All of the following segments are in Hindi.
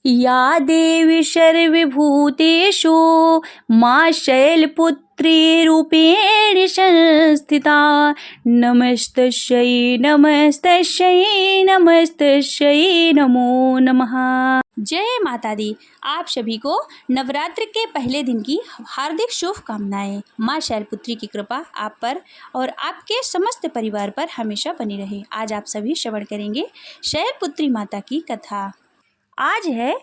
या देवी सर्वभूतेषु मां शैलपुत्री रूपेण संस्थिता। नमस्तस्यै नमस्तस्यै नमस्तस्यै नमो नमः। जय माता दी। आप सभी को नवरात्र के पहले दिन की हार्दिक शुभकामनाएं। माँ शैलपुत्री की कृपा आप पर और आपके समस्त परिवार पर हमेशा बनी रहे। आज आप सभी श्रवण करेंगे शैलपुत्री माता की कथा। आज है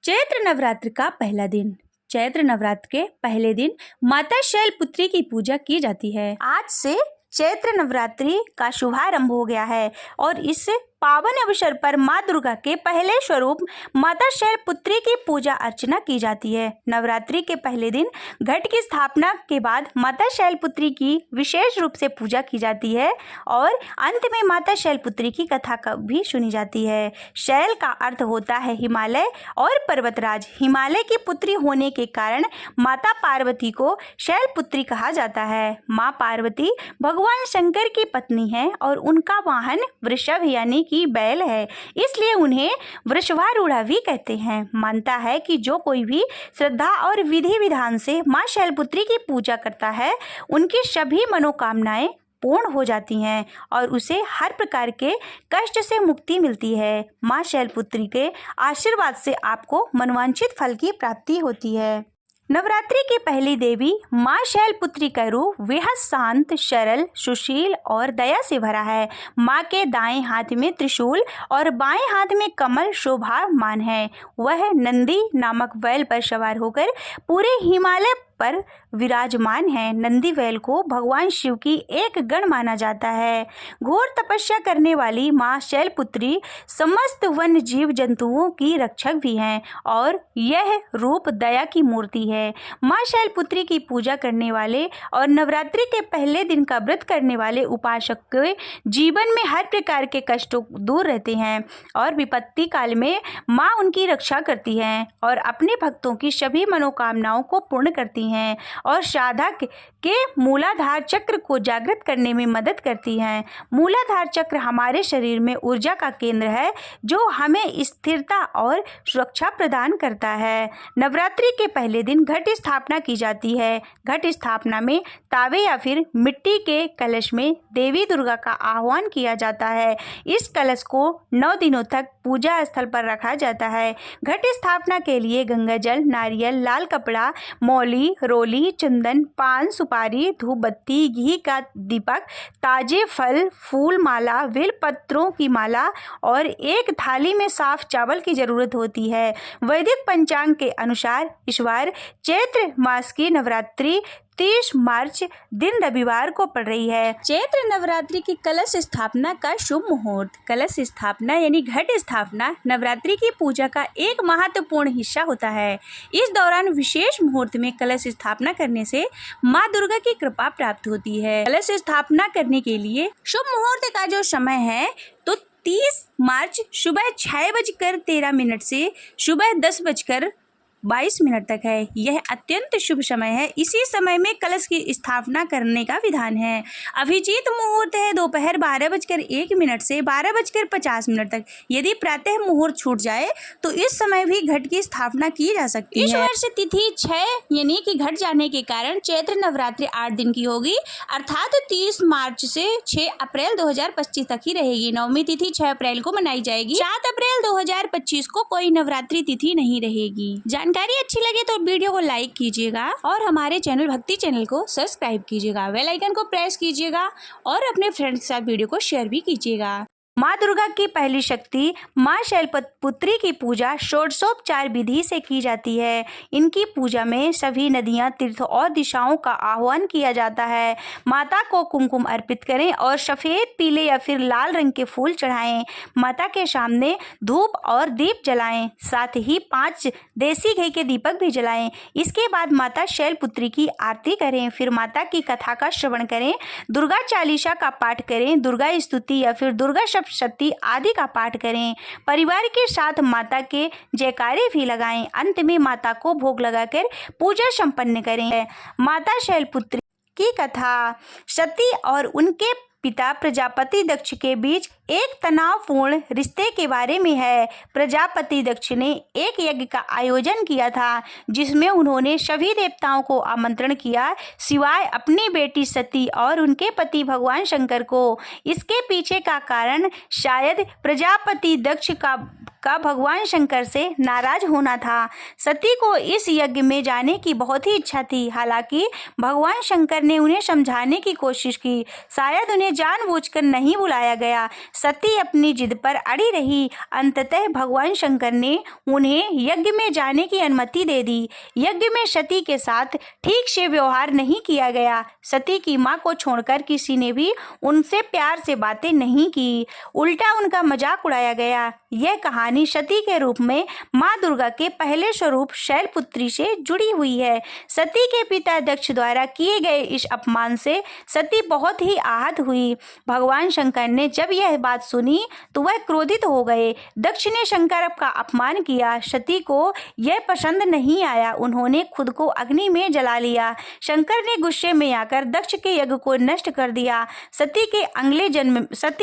चैत्र नवरात्र का पहला दिन। चैत्र नवरात्र के पहले दिन माता शैलपुत्री की पूजा की जाती है। आज से चैत्र नवरात्रि का शुभारंभ हो गया है और इस पावन अवसर पर माँ दुर्गा के पहले स्वरूप माता शैलपुत्री की पूजा अर्चना की जाती है। नवरात्रि के पहले दिन घट की स्थापना के बाद माता शैलपुत्री की विशेष रूप से पूजा की जाती है और अंत में माता शैलपुत्री की कथा भी सुनी जाती है। शैल का अर्थ होता है हिमालय और पर्वतराज। हिमालय की पुत्री होने के कारण माता पार्वती को शैलपुत्री कहा जाता है। माँ पार्वती भगवान शंकर की पत्नी है और उनका वाहन वृषभ यानी की बैल है, इसलिए उन्हें वृषभारूढ़ा भी कहते हैं। मानता है कि जो कोई भी श्रद्धा और विधि विधान से मां शैलपुत्री की पूजा करता है उनकी सभी मनोकामनाएं पूर्ण हो जाती हैं और उसे हर प्रकार के कष्ट से मुक्ति मिलती है। मां शैलपुत्री के आशीर्वाद से आपको मनवांछित फल की प्राप्ति होती है। नवरात्रि की पहली देवी माँ शैलपुत्री का रूप बेहद शांत, सरल, सुशील और दया से भरा है। माँ के दाएं हाथ में त्रिशूल और बाएं हाथ में कमल शोभामान है। वह नंदी नामक बैल पर सवार होकर पूरे हिमालय पर विराजमान है। नंदी बैल को भगवान शिव की एक गण माना जाता है। घोर तपस्या करने वाली माँ शैलपुत्री समस्त वन्य जीव जंतुओं की रक्षक भी हैं और यह रूप दया की मूर्ति है। माँ शैलपुत्री की पूजा करने वाले और नवरात्रि के पहले दिन का व्रत करने वाले उपासक के जीवन में हर प्रकार के कष्टों दूर रहते हैं और विपत्ति काल में माँ उनकी रक्षा करती हैं और अपने भक्तों की सभी मनोकामनाओं को पूर्ण करती हैं और साधक के मूलाधार चक्र को जागृत करने में मदद करती हैं। मूलाधार चक्र हमारे शरीर में ऊर्जा का केंद्र है जो हमें स्थिरता और सुरक्षा प्रदान करता है। नवरात्रि के पहले दिन घट स्थापना की जाती है। घट स्थापना में तावे या फिर मिट्टी के कलश में देवी दुर्गा का आह्वान किया जाता है। इस कलश को 9 दिनों तक पूजा स्थल पर रखा जाता है। घट स्थापना के लिए गंगा जल, नारियल, लाल कपड़ा, मौली, रोली, चंदन, पान, सुपारी, धूप बत्ती, घी का दीपक, ताजे फल, फूल माला, बेल पत्रों की माला और एक थाली में साफ चावल की जरूरत होती है। वैदिक पंचांग के अनुसार इस बार चैत्र मास की नवरात्रि 30 मार्च दिन रविवार को पड़ रही है। चैत्र नवरात्रि की कलश स्थापना का शुभ मुहूर्त। कलश स्थापना यानी घट स्थापना नवरात्रि की पूजा का एक महत्वपूर्ण हिस्सा होता है। इस दौरान विशेष मुहूर्त में कलश स्थापना करने से माँ दुर्गा की कृपा प्राप्त होती है। कलश स्थापना करने के लिए शुभ मुहूर्त का जो समय है तो 30 मार्च सुबह 6:13 से सुबह 10:22 तक है। यह अत्यंत शुभ समय है। इसी समय में कलश की स्थापना करने का विधान है। अभिजीत मुहूर्त है दोपहर 12:01 से 12:50 तक। यदि प्रातः मुहूर्त छूट जाए तो इस समय भी घट की स्थापना की जा सकती है। इस वर्ष तिथि 6 यानी कि घट जाने के कारण चैत्र नवरात्रि 8 दिन की होगी, अर्थात 30 मार्च से 6 अप्रैल 2025 तक ही रहेगी। नवमी तिथि 6 अप्रैल को मनाई जाएगी। 7 अप्रैल 2025 को कोई नवरात्रि तिथि नहीं रहेगी। जानकारी अच्छी लगे तो वीडियो को लाइक कीजिएगा और हमारे चैनल भक्ति चैनल को सब्सक्राइब कीजिएगा। बेल आइकन को प्रेस कीजिएगा और अपने फ्रेंड्स के साथ वीडियो को शेयर भी कीजिएगा। माँ दुर्गा की पहली शक्ति माँ शैलपुत्री की पूजा षोडशोपचार विधि से की जाती है। इनकी पूजा में सभी नदियाँ, तीर्थ और दिशाओं का आह्वान किया जाता है। माता को कुमकुम अर्पित करें और सफ़ेद, पीले या फिर लाल रंग के फूल चढ़ाएं। माता के सामने धूप और दीप जलाएं, साथ ही 5 देसी घी के दीपक भी जलाएं। इसके बाद माता शैलपुत्री की आरती करें, फिर माता की कथा का श्रवण करें, दुर्गा चालीसा का पाठ करें, दुर्गा स्तुति या फिर दुर्गा सप्तशती आदि का पाठ करें। परिवार के साथ माता के जयकारे भी लगाएं। अंत में माता को भोग लगाकर पूजा संपन्न करें। माता शैलपुत्री की कथा। सती और उनके पिता प्रजापति दक्ष के बीच एक तनावपूर्ण रिश्ते के बारे में है। प्रजापति दक्ष ने एक यज्ञ का आयोजन किया था जिसमें उन्होंने सभी देवताओं को आमंत्रण किया सिवाय अपनी बेटी सती और उनके पति भगवान शंकर को। इसके पीछे का कारण शायद प्रजापति दक्ष का भगवान शंकर से नाराज होना था। सती को इस यज्ञ में जाने की बहुत ही इच्छा थी। हालांकि भगवान शंकर ने उन्हें समझाने की कोशिश की, शायद उन्हें जानबूझकर नहीं बुलाया गया। सती अपनी जिद पर अड़ी रही। अंततः भगवान शंकर ने उन्हें यज्ञ में जाने की अनुमति दे दी। यज्ञ में सती के साथ ठीक से व्यवहार नहीं किया गया। सती की मां को छोड़कर किसी ने भी उनसे प्यार से बातें नहीं की, उल्टा उनका मजाक उड़ाया गया। यह कहानी सती के रूप में मां दुर्गा के पहले स्वरूप शैलपुत्री से जुड़ी हुई है। सती के पिता दक्ष द्वारा किए गए इस अपमान से सती बहुत ही आहत हुई। भगवान शंकर ने जब यह बात सुनी तो वह क्रोधित हो गए। दक्ष ने शंकर का अपमान किया। सती को यह पसंद नहीं आया। उन्होंने खुद को अग्नि में जला लिया। शंकर ने गुस्से में आकर दक्ष के यज्ञ को नष्ट कर दिया। सती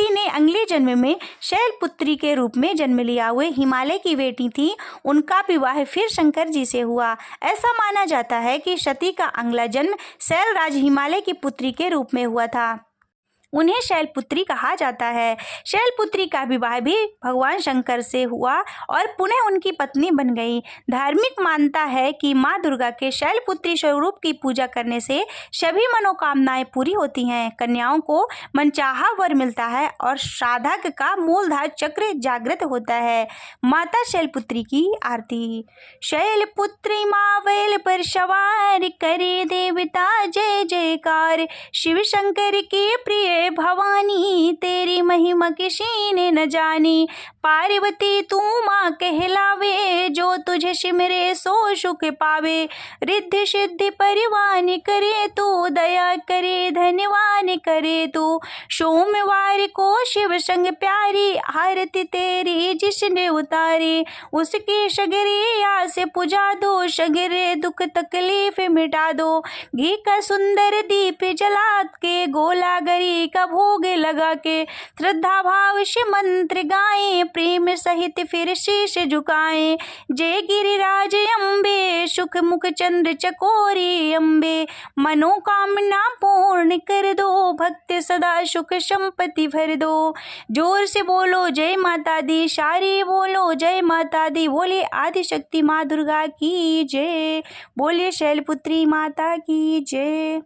ने अगले जन्म में शैलपुत्री के रूप में जन्म लिया। वे हिमालय की बेटी थी। उनका विवाह फिर शंकर जी से हुआ। ऐसा माना जाता है कि सती का अगला जन्म शैलराज हिमालय की पुत्री के रूप में हुआ था। उन्हें शैलपुत्री कहा जाता है। शैलपुत्री का विवाह भी भगवान शंकर से हुआ और पुनः उनकी पत्नी बन गई। धार्मिक मानता है कि मां दुर्गा के शैलपुत्री स्वरूप की पूजा करने से सभी मनोकामनाएं पूरी होती हैं, कन्याओं को मनचाहा वर मिलता है और साधक का मूलधार चक्र जागृत होता है। माता शैलपुत्री की आरती। शैलपुत्री मां वैल पर सवार, करे देवता जय जयकार। शिव शंकर के प्रिय भवानी, तेरी महिमा किसी ने न जानी। पार्वती तू माँ कहलावे, जो तुझे सिमरे सो सुख पावे। रिद्धि सिद्धि परिवान करे तू, दया करे धन्यवान करे तू। सोमवार को शिव संग प्यारी, आरती तेरी जिसने उतारी। उसके सगरे आस पुजा दो, सगरे दुख तकलीफ मिटा दो। घी का सुंदर दीप जला के, गोला गरी का भोग लगा के। श्रद्धा भाव से मंत्र गाएं, प्रेम सहित फिर शीश झुकाएं। जय गिरिराज अम्बे, सुख मुख चंद्र चकोरी अम्बे। मनोकामना पूर्ण कर दो, भक्त सदा सुख संपत्ति भर दो। जोर से बोलो जय माता दी, सारी बोलो जय माता दी। बोले आदिशक्ति माँ दुर्गा की जय, बोले शैलपुत्री माता की जय।